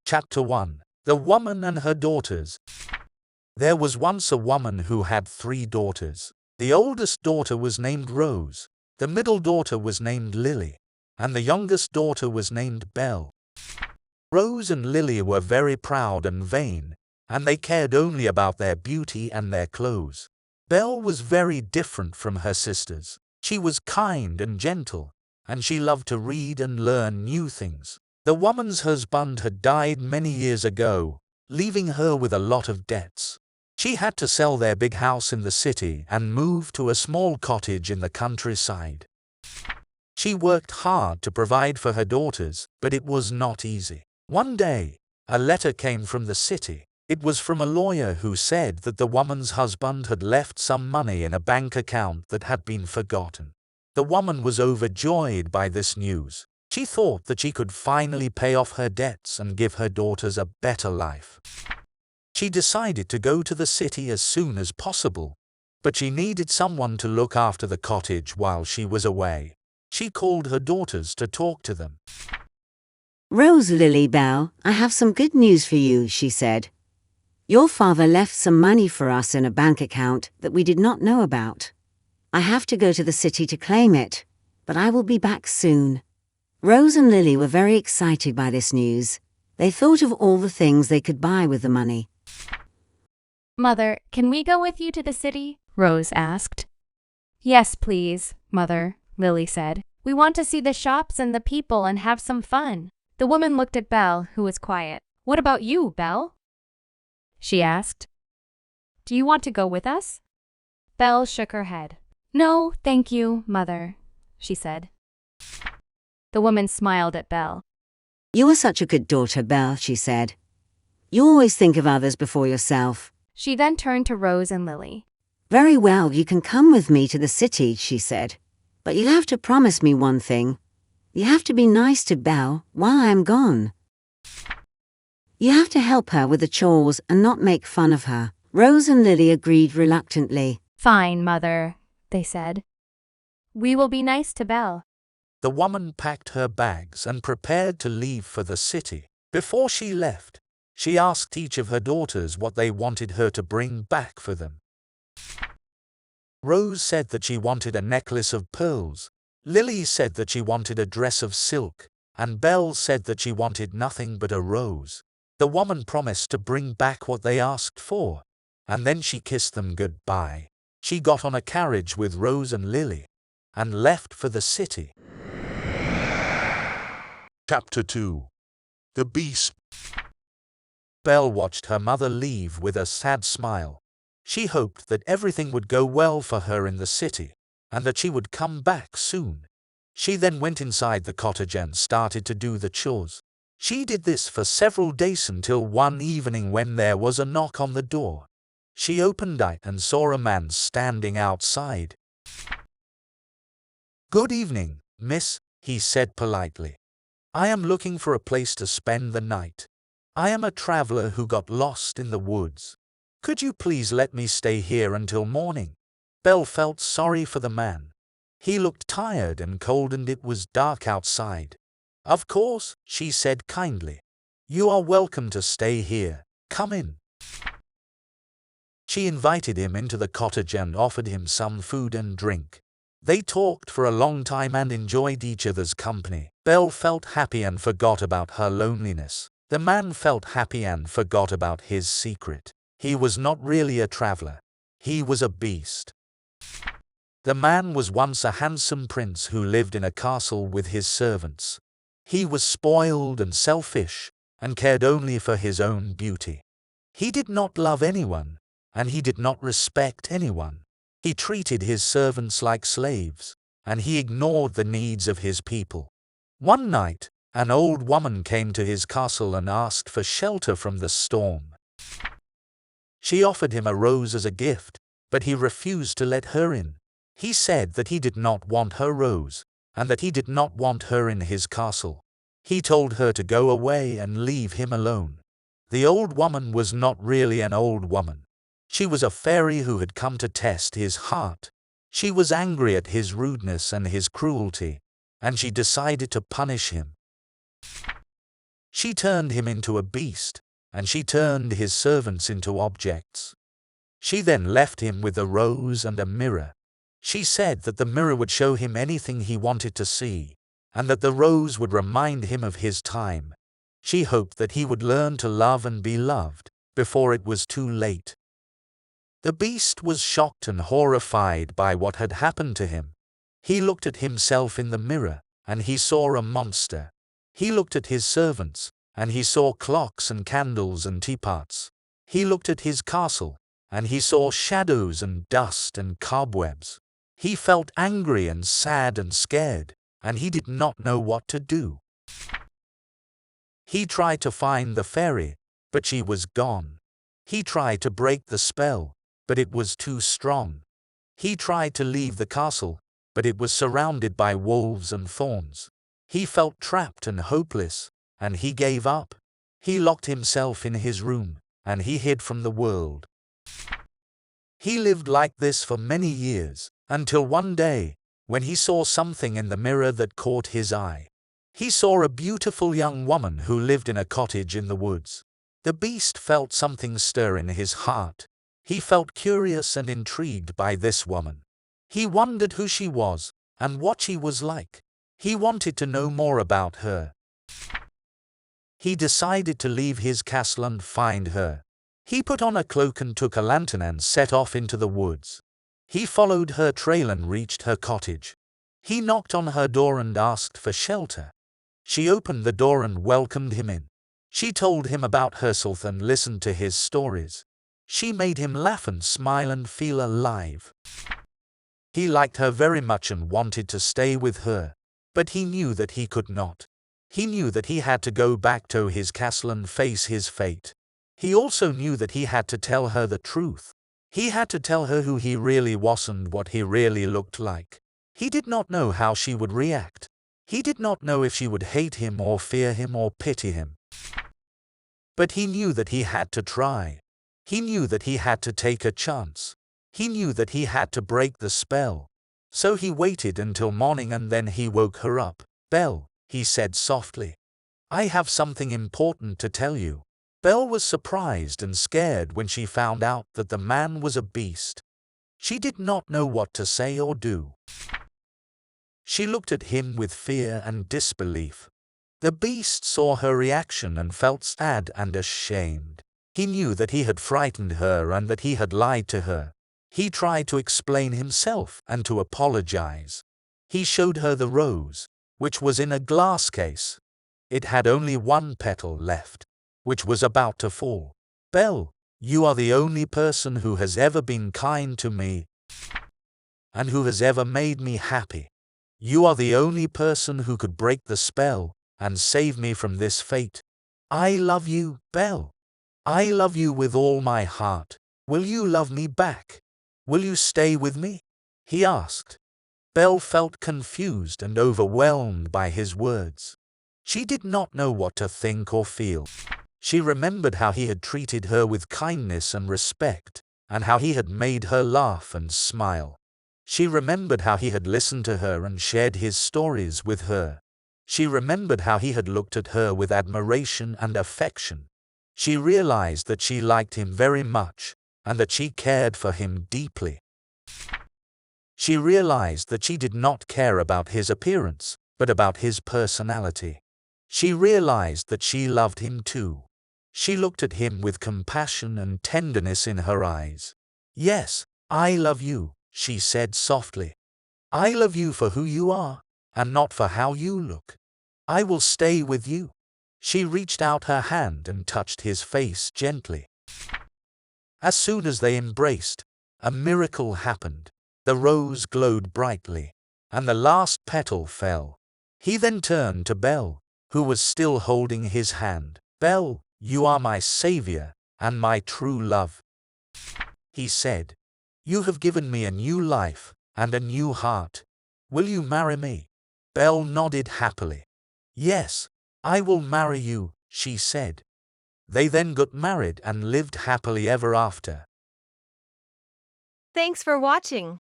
Chapter 1. The Woman and Her Daughters. There was once a woman who had 3 daughters. The oldest daughter was named Rose, the middle daughter was named Lily, and the youngest daughter was named Belle. Rose and Lily were very proud and vain, and they cared only about their beauty and their clothes. Belle was very different from her sisters. She was kind and gentle, and she loved to read and learn new things. The woman's husband had died many years ago, leaving her with a lot of debts. She had to sell their big house in the city and move to a small cottage in the countryside. She worked hard to provide for her daughters, but it was not easy. One day, a letter came from the city. It was from a lawyer who said that the woman's husband had left some money in a bank account that had been forgotten. The woman was overjoyed by this news. She thought that she could finally pay off her debts and give her daughters a better life. She decided to go to the city as soon as possible, but she needed someone to look after the cottage while she was away. She called her daughters to talk to them. "Rose, Lily, Belle, I have some good news for you," she said. "Your father left some money for us in a bank account that we did not know about. I have to go to the city to claim it, but I will be back soon." Rose and Lily were very excited by this news. They thought of all the things they could buy with the money. "Mother, can we go with you to the city?" Rose asked. "Yes, please, Mother," Lily said. "We want to see the shops and the people and have some fun." The woman looked at Belle, who was quiet. "What about you, Belle?" she asked. "Do you want to go with us?" Belle shook her head. "No, thank you, Mother," she said. The woman smiled at Belle. "You are such a good daughter, Belle," she said. "You always think of others before yourself." She then turned to Rose and Lily. "Very well, you can come with me to the city," she said. "But you have to promise me one thing. You have to be nice to Belle while I am gone. You have to help her with the chores and not make fun of her." Rose and Lily agreed reluctantly. "Fine, Mother," they said. "We will be nice to Belle." The woman packed her bags and prepared to leave for the city. Before she left, she asked each of her daughters what they wanted her to bring back for them. Rose said that she wanted a necklace of pearls, Lily said that she wanted a dress of silk, and Belle said that she wanted nothing but a rose. The woman promised to bring back what they asked for, and then she kissed them goodbye. She got on a carriage with Rose and Lily, and left for the city. Chapter 2. The Beast. Belle watched her mother leave with a sad smile. She hoped that everything would go well for her in the city, and that she would come back soon. She then went inside the cottage and started to do the chores. She did this for several days until one evening when there was a knock on the door. She opened it and saw a man standing outside. "Good evening, miss," he said politely. "I am looking for a place to spend the night. I am a traveler who got lost in the woods. Could you please let me stay here until morning?" Belle felt sorry for the man. He looked tired and cold and it was dark outside. "Of course," she said kindly. "You are welcome to stay here. Come in." She invited him into the cottage and offered him some food and drink. They talked for a long time and enjoyed each other's company. Belle felt happy and forgot about her loneliness. The man felt happy and forgot about his secret. He was not really a traveler. He was a beast. The man was once a handsome prince who lived in a castle with his servants. He was spoiled and selfish, and cared only for his own beauty. He did not love anyone, and he did not respect anyone. He treated his servants like slaves, and he ignored the needs of his people. One night, an old woman came to his castle and asked for shelter from the storm. She offered him a rose as a gift, but he refused to let her in. He said that he did not want her rose, and that he did not want her in his castle. He told her to go away and leave him alone. The old woman was not really an old woman. She was a fairy who had come to test his heart. She was angry at his rudeness and his cruelty, and she decided to punish him. She turned him into a beast, and she turned his servants into objects. She then left him with a rose and a mirror. She said that the mirror would show him anything he wanted to see, and that the rose would remind him of his time. She hoped that he would learn to love and be loved before it was too late. The beast was shocked and horrified by what had happened to him. He looked at himself in the mirror, and he saw a monster. He looked at his servants, and he saw clocks and candles and teapots. He looked at his castle, and he saw shadows and dust and cobwebs. He felt angry and sad and scared, and he did not know what to do. He tried to find the fairy, but she was gone. He tried to break the spell, but it was too strong. He tried to leave the castle, but it was surrounded by wolves and thorns. He felt trapped and hopeless, and he gave up. He locked himself in his room, and he hid from the world. He lived like this for many years, until one day, when he saw something in the mirror that caught his eye. He saw a beautiful young woman who lived in a cottage in the woods. The beast felt something stir in his heart. He felt curious and intrigued by this woman. He wondered who she was and what she was like. He wanted to know more about her. He decided to leave his castle and find her. He put on a cloak and took a lantern and set off into the woods. He followed her trail and reached her cottage. He knocked on her door and asked for shelter. She opened the door and welcomed him in. She told him about herself and listened to his stories. She made him laugh and smile and feel alive. He liked her very much and wanted to stay with her, but he knew that he could not. He knew that he had to go back to his castle and face his fate. He also knew that he had to tell her the truth. He had to tell her who he really was and what he really looked like. He did not know how she would react. He did not know if she would hate him or fear him or pity him. But he knew that he had to try. He knew that he had to take a chance. He knew that he had to break the spell. So he waited until morning and then he woke her up. "Belle," he said softly, "I have something important to tell you." Belle was surprised and scared when she found out that the man was a beast. She did not know what to say or do. She looked at him with fear and disbelief. The beast saw her reaction and felt sad and ashamed. He knew that he had frightened her and that he had lied to her. He tried to explain himself and to apologize. He showed her the rose, which was in a glass case. It had only one petal left, which was about to fall. "Belle, you are the only person who has ever been kind to me and who has ever made me happy. You are the only person who could break the spell and save me from this fate. I love you, Belle. I love you with all my heart. Will you love me back? Will you stay with me?" he asked. Belle felt confused and overwhelmed by his words. She did not know what to think or feel. She remembered how he had treated her with kindness and respect, and how he had made her laugh and smile. She remembered how he had listened to her and shared his stories with her. She remembered how he had looked at her with admiration and affection. She realized that she liked him very much, and that she cared for him deeply. She realized that she did not care about his appearance, but about his personality. She realized that she loved him too. She looked at him with compassion and tenderness in her eyes. "Yes, I love you," she said softly. "I love you for who you are, and not for how you look. I will stay with you." She reached out her hand and touched his face gently. As soon as they embraced, a miracle happened. The rose glowed brightly, and the last petal fell. He then turned to Belle, who was still holding his hand. "Belle, you are my savior and my true love," he said. "You have given me a new life and a new heart. Will you marry me?" Belle nodded happily. "Yes, I will marry you," she said. They then got married and lived happily ever after. Thanks for watching.